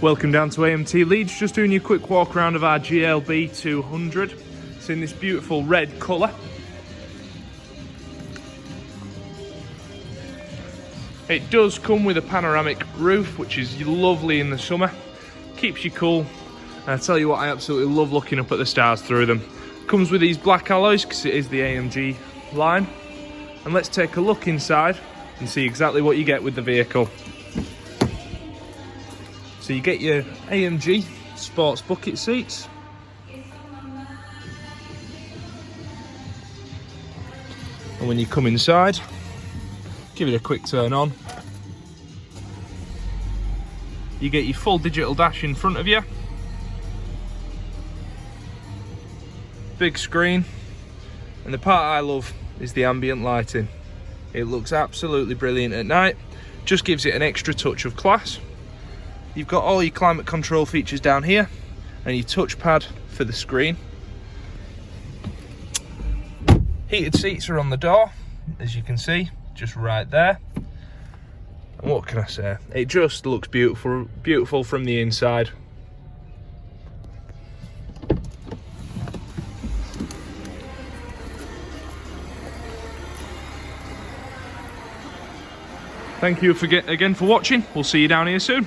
Welcome down to AMT Leeds, just doing you a quick walk around of our GLB200. It's in this beautiful red colour. It does come with a panoramic roof, which is lovely in the summer. Keeps you cool. And I tell you what, I absolutely love looking up at the stars through them. Comes with these black alloys because it is the AMG line. And let's take a look inside and see exactly what you get with the vehicle. So you get your AMG sports bucket seats. And when you come inside, give it a quick turn on. You get your full digital dash in front of you. Big screen. And the part I love is the ambient lighting. It looks absolutely brilliant at night. Just gives it an extra touch of class. You've got all your climate control features down here and your touchpad for the screen. Heated seats are on the door, as you can see, just right there. And what can I say? It just looks beautiful from the inside. Thank you again for watching. We'll see you down here soon.